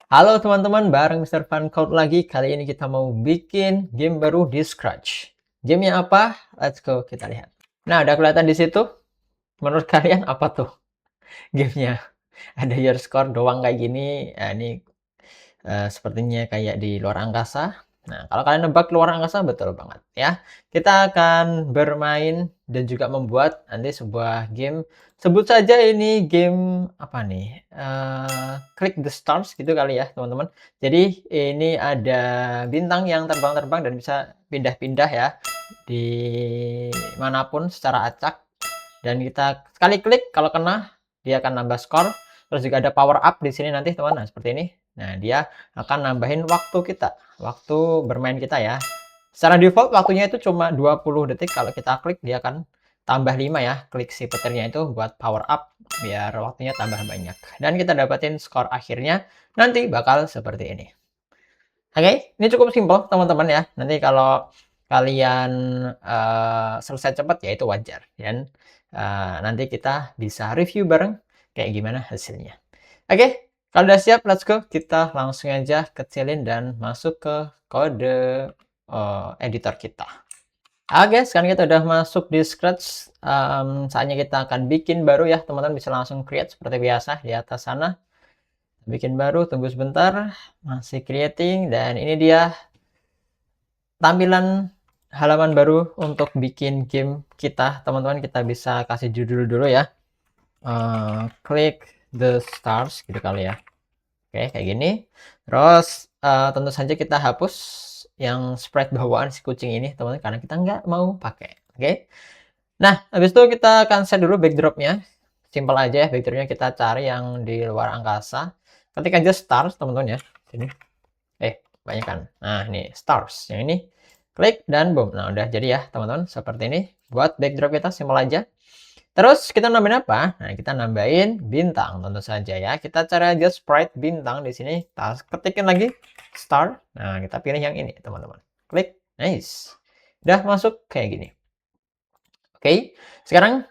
Halo teman-teman, bareng Mister Funcode lagi. Kali ini kita mau bikin game baru di Scratch. Gamenya apa? Let's go, kita lihat. Nah, udah kelihatan di situ. Menurut kalian apa tuh gamenya? Ada your score doang kayak gini. Nah, ini sepertinya kayak di luar angkasa. Nah, kalau kalian nebak luar angkasa, betul banget ya. Kita akan bermain dan juga membuat nanti sebuah game. Sebut saja ini game apa nih? Click the Stars gitu kali ya, teman-teman. Jadi ini ada bintang yang terbang-terbang dan bisa pindah-pindah ya di manapun secara acak. Dan kita sekali klik kalau kena dia akan nambah skor. Terus juga ada power up di sini nanti teman. Nah, seperti ini. Nah, dia akan nambahin waktu kita, waktu bermain kita ya. Secara default waktunya itu cuma 20 detik. Kalau kita klik dia akan tambah 5 ya. Klik si petirnya itu buat power up biar waktunya tambah banyak. Dan kita dapetin skor akhirnya nanti bakal seperti ini. Oke, ini cukup simpel teman-teman ya. Nanti kalau kalian selesai cepat ya itu wajar. Dan nanti kita bisa review bareng kayak gimana hasilnya. Oke, kalau udah siap, let's go. Kita langsung aja kecilin dan masuk ke kode editor kita. Oke, sekarang kita udah masuk di Scratch. Saatnya kita akan bikin baru ya, teman-teman bisa langsung create seperti biasa di atas sana. Bikin baru, tunggu sebentar, masih creating, dan ini dia tampilan halaman baru untuk bikin game kita, teman-teman. Kita bisa kasih judul dulu ya. Click the stars gitu kali ya. Oke, kayak gini. Terus tentu saja kita hapus yang sprite bawaan si kucing ini, teman-teman, karena kita nggak mau pakai. Oke. Nah, habis itu kita akan set dulu backdropnya. Simple aja ya, backdropnya kita cari yang di luar angkasa. Ketik aja stars, teman-teman ya. Sini. Banyak kan. Nah, ini stars. Yang ini klik dan boom. Nah, udah jadi ya, teman-teman. Seperti ini. Buat backdrop kita simple aja. Terus kita nambahin apa? Nah, kita nambahin bintang tentu saja ya. Kita cari aja sprite bintang di sini. Kita ketikin lagi star. Nah, kita pilih yang ini, teman-teman. Klik. Nice. Udah masuk kayak gini. Oke. Sekarang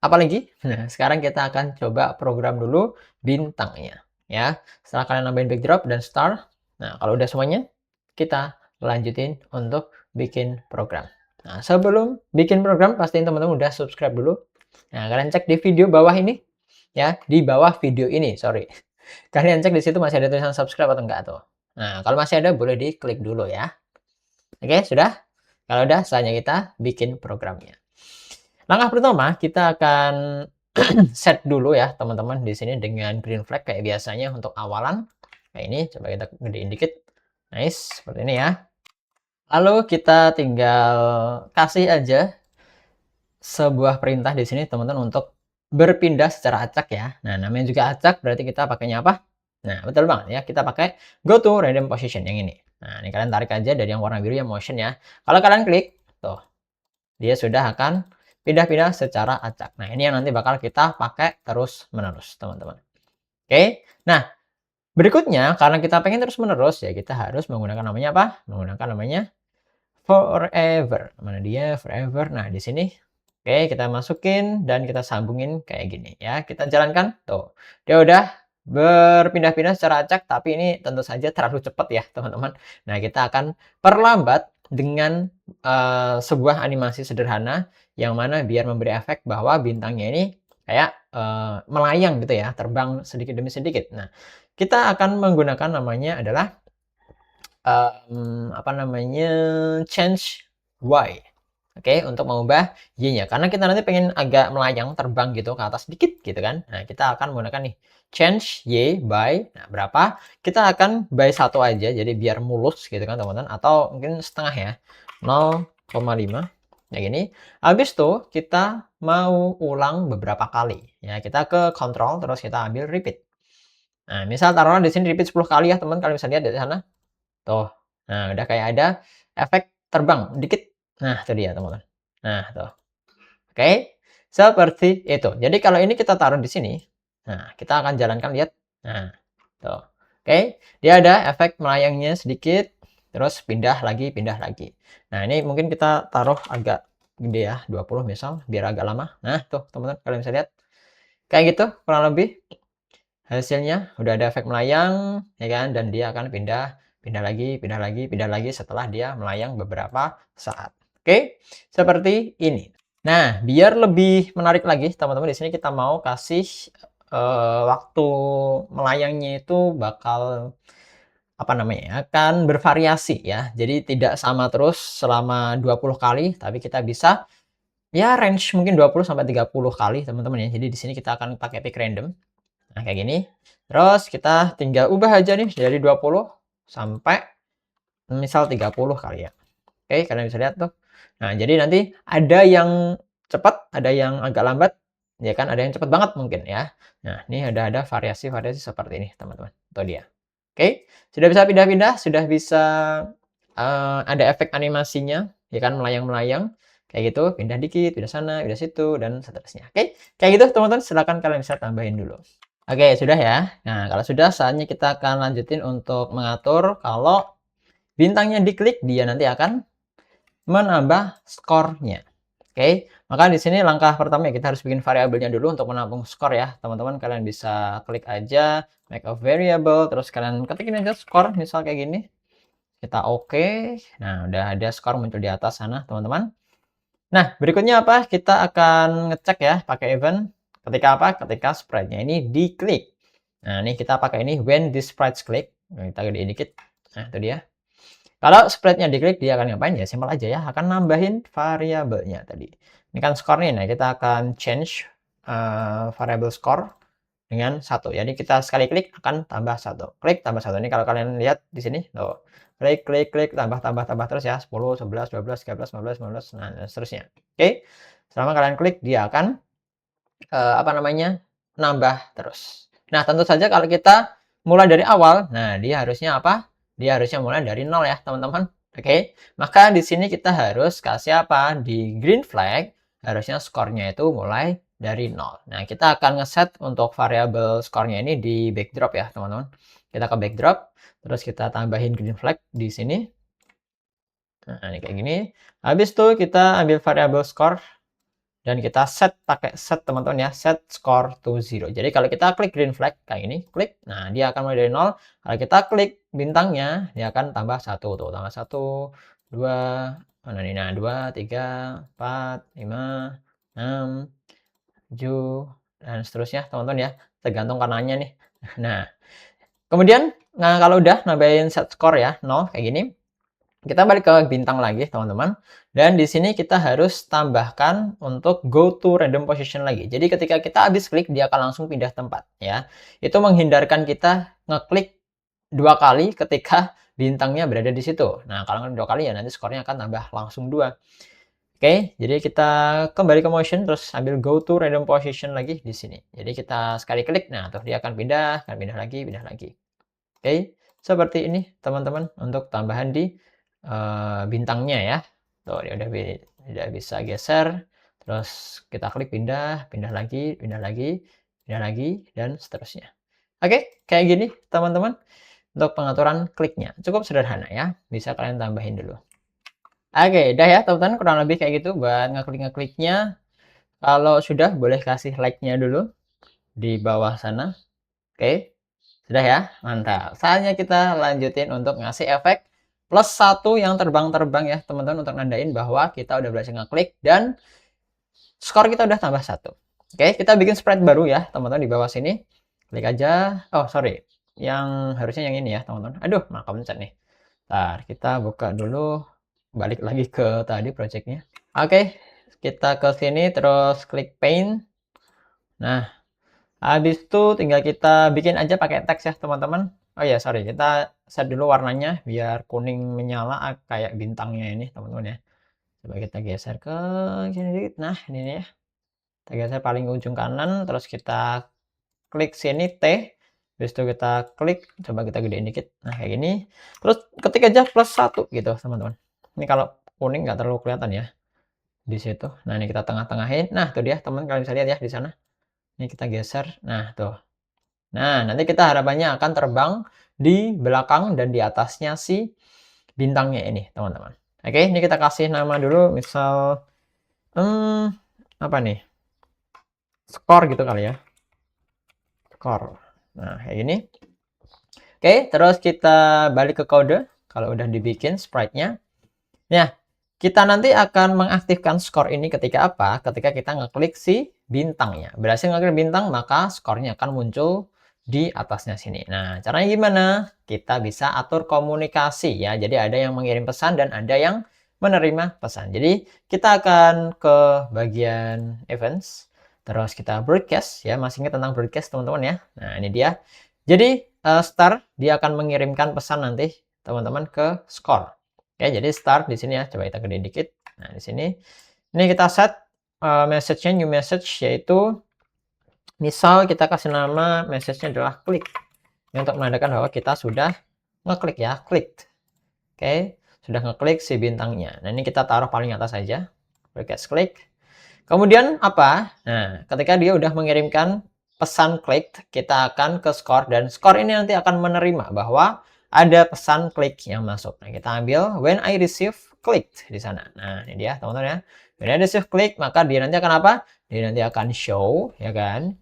apa lagi? Nah, sekarang kita akan coba program dulu bintangnya ya. Setelah kalian nambahin backdrop dan star. Nah, kalau udah semuanya, kita lanjutin untuk bikin program. Nah, sebelum bikin program, pastiin teman-teman udah subscribe dulu. Nah, kalian cek di video bawah ini ya, di bawah video ini, sorry. Kalian cek di situ masih ada tulisan subscribe atau enggak tuh. Nah, kalau masih ada boleh diklik dulu ya. Oke, sudah? Kalau udah, saatnya kita bikin programnya. Langkah pertama, kita akan set dulu ya, teman-teman, di sini dengan green flag kayak biasanya untuk awalan. Kayak ini, coba kita gedein dikit. Nice, seperti ini ya. Lalu kita tinggal kasih aja sebuah perintah di sini teman-teman untuk berpindah secara acak ya. Nah, namanya juga acak berarti kita pakainya apa? Nah, betul banget ya. Kita pakai go to random position yang ini. Nah, ini kalian tarik aja dari yang warna biru yang motion ya. Kalau kalian klik, tuh, dia sudah akan pindah-pindah secara acak. Nah, ini yang nanti bakal kita pakai terus-menerus, teman-teman. Oke. Nah, berikutnya karena kita pengen terus-menerus ya kita harus menggunakan namanya apa? Menggunakan namanya forever. Mana dia? Forever. Nah, di sini oke, kita masukin dan kita sambungin kayak gini ya. Kita jalankan. Tuh. Dia udah berpindah-pindah secara acak, tapi ini tentu saja terlalu cepat ya, teman-teman. Nah, kita akan perlambat dengan sebuah animasi sederhana yang mana biar memberi efek bahwa bintangnya ini kayak melayang gitu ya, terbang sedikit demi sedikit. Nah, kita akan menggunakan namanya adalah apa namanya, change Y. Oke, untuk mengubah Y-nya. Karena kita nanti pengen agak melayang, terbang gitu ke atas dikit gitu kan. Nah, kita akan menggunakan nih, change Y by, nah berapa? Kita akan by 1 aja, jadi biar mulus gitu kan teman-teman. Atau mungkin setengah ya, 0,5. Nah gini, habis itu kita mau ulang beberapa kali. Ya, kita ke control, terus kita ambil repeat. Nah, misal taruhlah di sini repeat 10 kali ya teman, kalian bisa lihat dari sana. Tuh. Nah, udah kayak ada efek terbang dikit. Nah, itu dia, teman-teman. Nah, tuh. Oke. Seperti itu. Jadi kalau ini kita taruh di sini. Nah, kita akan jalankan lihat. Nah, tuh. Oke. Dia ada efek melayangnya sedikit. Terus pindah lagi, pindah lagi. Nah, ini mungkin kita taruh agak gede ya, 20 misal, biar agak lama. Nah, tuh, teman-teman, kalian bisa lihat. Kayak gitu, kurang lebih. hasilnya udah ada efek melayang, ya kan? Dan dia akan pindah, pindah lagi, pindah lagi, pindah lagi setelah dia melayang beberapa saat. Oke, seperti ini. Nah, biar lebih menarik lagi, teman-teman, di sini kita mau kasih waktu melayangnya itu bakal apa namanya ya, akan bervariasi ya. Jadi tidak sama terus selama 20 kali, tapi kita bisa ya range mungkin 20 sampai 30 kali, teman-teman ya. Jadi di sini kita akan pakai pick random. Nah, kayak gini. Terus kita tinggal ubah aja nih dari 20 sampai misal 30 kali ya. Oke, kalian bisa lihat tuh. Nah, jadi nanti ada yang cepat, ada yang agak lambat, ya kan? Ada yang cepat banget mungkin ya. Nah, ini ada variasi-variasi seperti ini, teman-teman. Itu dia. Oke, sudah bisa pindah-pindah, sudah bisa ada efek animasinya, ya kan, melayang-melayang kayak gitu, pindah dikit, pindah sana, pindah situ, dan seterusnya. Oke, kayak gitu teman-teman, silakan kalian bisa tambahin dulu. Oke, sudah ya. Nah, kalau sudah, saatnya kita akan lanjutin untuk mengatur kalau bintangnya diklik, dia nanti akan menambah skornya. Oke, maka di sini langkah pertama ya, kita harus bikin variabelnya dulu untuk menampung skor ya. Teman-teman kalian bisa klik aja make a variable, terus kalian ketikin aja skor, misal kayak gini. Kita oke. Nah, udah ada skor muncul di atas sana, teman-teman. Nah, berikutnya apa? Kita akan ngecek ya pakai event ketika apa? Ketika sprite-nya ini diklik. Nah, ini kita pakai ini when this sprite click. Nah, kita gedein dikit. Nah, itu dia. Kalau sprite-nya diklik, dia akan ngapain? Ya simpel aja ya, akan nambahin variabelnya tadi. Ini kan skor nih, nah kita akan change variable score dengan 1. Jadi kita sekali klik akan tambah 1. Klik tambah 1. Ini kalau kalian lihat di sini, tuh. Klik, klik, klik, tambah, tambah, tambah terus ya. 10, 11, 12, 13, 14, 15, nah dan seterusnya. Oke. Selama kalian klik, dia akan apa namanya? Nambah terus. Nah, tentu saja kalau kita mulai dari awal, nah dia harusnya apa? Dia harusnya mulai dari 0 ya, teman-teman. Oke. Maka di sini kita harus kasih apa? Di green flag harusnya skornya itu mulai dari 0. Nah, kita akan ngeset untuk variabel skornya ini di backdrop ya, teman-teman. Kita ke backdrop, terus kita tambahin green flag di sini. Nah, ini kayak gini. Habis itu kita ambil variabel skor dan kita set pakai set teman-teman ya, set score to 0. Jadi kalau kita klik green flag kayak ini, klik, nah dia akan mulai dari 0. Kalau kita klik bintangnya, dia akan tambah 1 tuh, tambah 1, 2, mana nih, nah 2, 3, 4, 5, 6, 7, dan seterusnya teman-teman ya, tergantung kanannya nih. Nah, kemudian nah kalau udah nambahin set score ya, 0 kayak gini, kita balik ke bintang lagi, teman-teman. Dan di sini kita harus tambahkan untuk go to random position lagi. Jadi ketika kita habis klik, dia akan langsung pindah tempat ya. Itu menghindarkan kita ngeklik 2 kali ketika bintangnya berada di situ. Nah, kalau 2 kali ya nanti skornya akan tambah langsung 2. Oke, jadi kita kembali ke motion terus ambil go to random position lagi di sini. Jadi kita sekali klik, nah tuh dia akan pindah lagi, pindah lagi. Oke, seperti ini teman-teman untuk tambahan di bintangnya ya. Tuh dia udah bisa geser, terus kita klik pindah, pindah lagi, pindah lagi, pindah lagi, dan seterusnya. Oke, kayak gini teman-teman untuk pengaturan kliknya. Cukup sederhana ya, bisa kalian tambahin dulu. Oke, udah ya teman-teman, kurang lebih kayak gitu buat ngeklik-ngekliknya. Kalau sudah, boleh kasih like-nya dulu di bawah sana. Oke. Sudah ya? Mantap. Saatnya kita lanjutin untuk ngasih efek +1 yang terbang-terbang ya, teman-teman, untuk nandain bahwa kita udah berhasil ngeklik dan skor kita udah tambah 1. Oke, kita bikin sprite baru ya, teman-teman, di bawah sini. Klik aja. Oh, sorry. Yang harusnya yang ini ya, teman-teman. Aduh, malah kepencet nih. Ntar, kita buka dulu. Balik lagi ke tadi projectnya. Oke, kita ke sini terus klik paint. Nah, habis itu tinggal kita bikin aja pakai teks ya, teman-teman. Oh ya, sorry, kita set dulu warnanya biar kuning menyala kayak bintangnya ini, teman-teman ya. Coba kita geser ke sini dikit. Nah, ini nih ya. Kita geser paling ujung kanan, terus kita klik sini T. Habis itu kita klik, coba kita gedein dikit. Nah, kayak gini. Terus ketik aja +1 gitu, teman-teman. Ini kalau kuning nggak terlalu kelihatan ya di situ. Nah, ini kita tengah-tengahin. Nah, tuh dia, teman, kalian bisa lihat ya di sana. Ini kita geser. Nah, tuh. Nah, nanti kita harapannya akan terbang di belakang dan di atasnya si bintangnya ini, teman-teman. Oke, ini kita kasih nama dulu, misal apa nih? Skor gitu kali ya. Skor. Nah, kayak gini. Oke, terus kita balik ke kode. Kalau udah dibikin sprite-nya. Nah, kita nanti akan mengaktifkan skor ini ketika apa? Ketika kita ngeklik si bintangnya. Berhasil ngeklik bintang, maka skornya akan muncul di atasnya sini. Nah, caranya gimana? Kita bisa atur komunikasi ya. Jadi ada yang mengirim pesan dan ada yang menerima pesan. Jadi kita akan ke bagian events. Terus kita broadcast ya. Masih ingat tentang broadcast teman-teman ya. Nah, ini dia. Jadi start dia akan mengirimkan pesan nanti teman-teman ke skor. Oke, jadi start di sini ya. Coba kita gedein dikit. Nah, di sini. Ini kita set message-nya new message yaitu misal kita kasih nama message-nya adalah klik. Ini untuk menandakan bahwa kita sudah ngeklik ya, klik. Oke, sudah ngeklik si bintangnya. Nah, ini kita taruh paling atas saja. Broadcast klik. Kemudian apa? Nah, ketika dia udah mengirimkan pesan klik, kita akan ke skor dan skor ini nanti akan menerima bahwa ada pesan klik yang masuk. Nah, kita ambil when I receive click di sana. Nah, ini dia teman-teman ya. When I receive click, maka dia nanti akan apa? Dia nanti akan show, ya kan?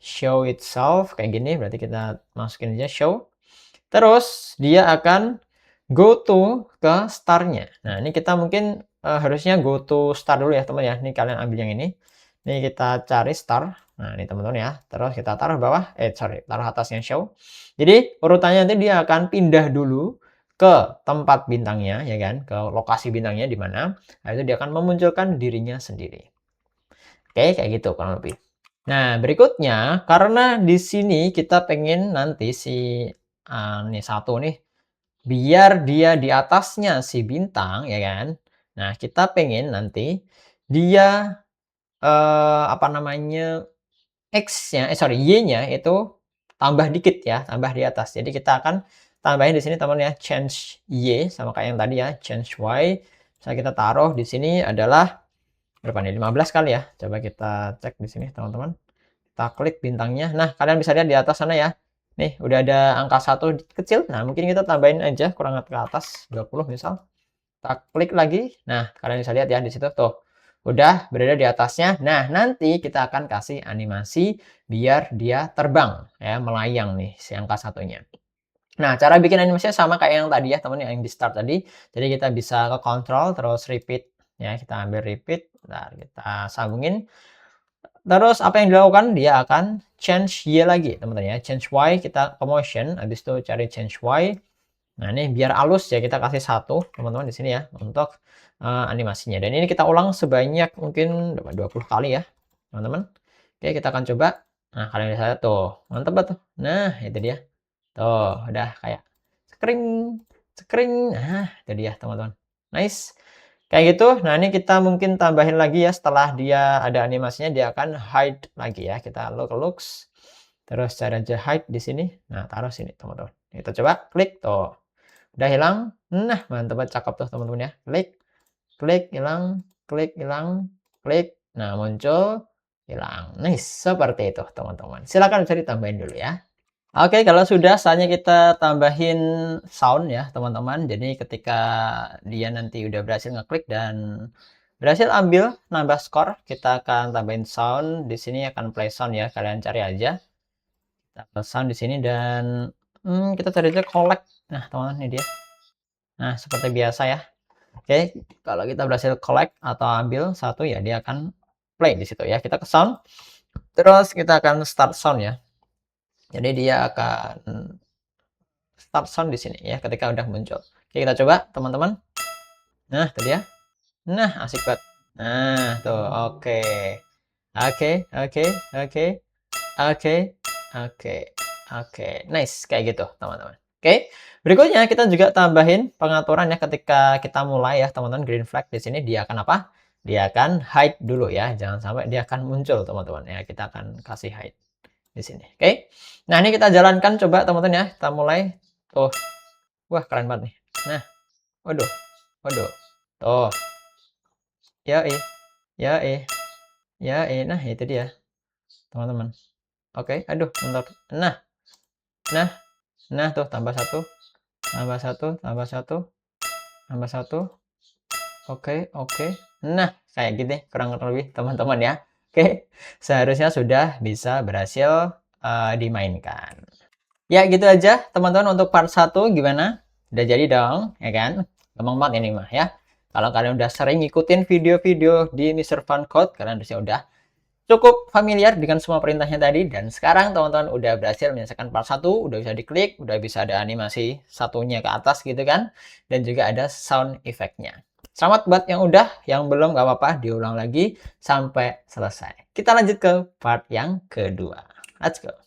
Show itself kayak gini, berarti kita masukin aja show. Terus dia akan go to ke star-nya. Nah, ini kita mungkin harusnya go to star dulu ya, teman ya. Ini kalian ambil yang ini. Ini kita cari star. Nah, ini teman-teman ya. Terus kita taruh bawah, taruh atasnya show. Jadi, urutannya nanti dia akan pindah dulu ke tempat bintangnya, ya kan? Ke lokasi bintangnya di mana. Nah, itu dia akan memunculkan dirinya sendiri. Oke, kayak gitu kurang lebih. Nah, berikutnya, karena di sini kita pengen nanti si nih satu nih, biar dia di atasnya si bintang, ya kan? Nah, kita pengen nanti dia, apa namanya, X-nya Y-nya itu tambah dikit ya, tambah di atas. Jadi kita akan tambahin di sini teman ya, change Y sama kayak yang tadi ya, change Y. Bisa kita taruh di sini adalah berapa nih? 15 kali ya. Coba kita cek di sini teman-teman. Kita klik bintangnya. Nah, kalian bisa lihat di atas sana ya. Nih, udah ada angka 1 kecil. Nah, mungkin kita tambahin aja kurang ke atas 20 misal. Kita klik lagi. Nah, kalian bisa lihat ya di situ tuh. Udah berada di atasnya. Nah, nanti kita akan kasih animasi biar dia terbang ya, melayang nih si angka satunya. Nah, cara bikin animasinya sama kayak yang tadi ya, teman yang di start tadi. Jadi kita bisa ke control terus repeat ya, kita ambil repeat. Nah, kita sambungin. Terus apa yang dilakukan? Dia akan change Y lagi, teman-teman ya. Change Y kita ke motion, habis itu cari change Y. Nah, ini biar halus ya kita kasih 1, teman-teman di sini ya untuk animasinya. Dan ini kita ulang sebanyak mungkin 20 kali ya, teman-teman. Oke, kita akan coba. Nah, kalian bisa lihat tuh. Mantap tuh. Nah, itu dia. Tuh, udah kayak skring, skring. Nah, itu dia, teman-teman. Nice. Kayak gitu. Nah, ini kita mungkin tambahin lagi ya setelah dia ada animasinya dia akan hide lagi ya. Kita looks. Terus cara aja hide di sini. Nah, taruh sini, teman-teman. Kita coba klik tuh. Udah hilang. Nah, mantap banget cakep tuh, teman-teman ya. Klik, klik hilang, klik hilang, klik. Nah, muncul, hilang. Nice, seperti itu, teman-teman. Silakan bisa ditambahin dulu ya. Oke, kalau sudah saatnya kita tambahin sound ya, teman-teman. Jadi ketika dia nanti udah berhasil ngeklik dan berhasil ambil nambah skor, kita akan tambahin sound. Di sini akan play sound ya, kalian cari aja. Kita sound di sini dan kita cari aja collect. Nah, teman-teman ini dia. Nah, seperti biasa ya. Oke, kalau kita berhasil collect atau ambil satu ya dia akan play di situ ya. Kita ke sound, terus kita akan start sound ya. Jadi dia akan start sound di sini ya ketika udah muncul. Oke, kita coba teman-teman. Nah, tadi ya. Nah, asik banget. Nah, tuh oke. Oke, oke, oke. Oke, oke, oke. Nice kayak gitu, teman-teman. Oke. Berikutnya kita juga tambahin pengaturan ya ketika kita mulai ya, teman-teman. Green flag di sini dia akan apa? Dia akan hide dulu ya. Jangan sampai dia akan muncul, teman-teman ya. Kita akan kasih hide di sini. Oke. Nah, ini kita jalankan coba, teman-teman ya. Kita mulai. Tuh. Wah, keren banget nih. Nah, waduh, waduh. Tuh. Yoi, yoi, yoi. Nah, itu dia, teman-teman. Oke, aduh, bentar. Nah, nah, nah, tuh tambah satu, tambah satu, tambah satu, tambah satu. Oke, oke. Nah, kayak gitu kurang lebih, teman-teman ya. Oke, seharusnya sudah bisa berhasil dimainkan. Ya gitu aja teman-teman untuk part 1 gimana? Udah jadi dong, ya kan? Gampang banget ini mah ya. Kalau kalian udah sering ngikutin video-video di Mr. Fun Code, kalian harusnya udah cukup familiar dengan semua perintahnya tadi. Dan sekarang teman-teman udah berhasil menyelesaikan part 1, udah bisa diklik, udah bisa ada animasi satunya ke atas gitu kan. Dan juga ada sound effect-nya. Selamat buat yang udah, yang belum gak apa-apa, diulang lagi sampai selesai. Kita lanjut ke part yang kedua. Let's go.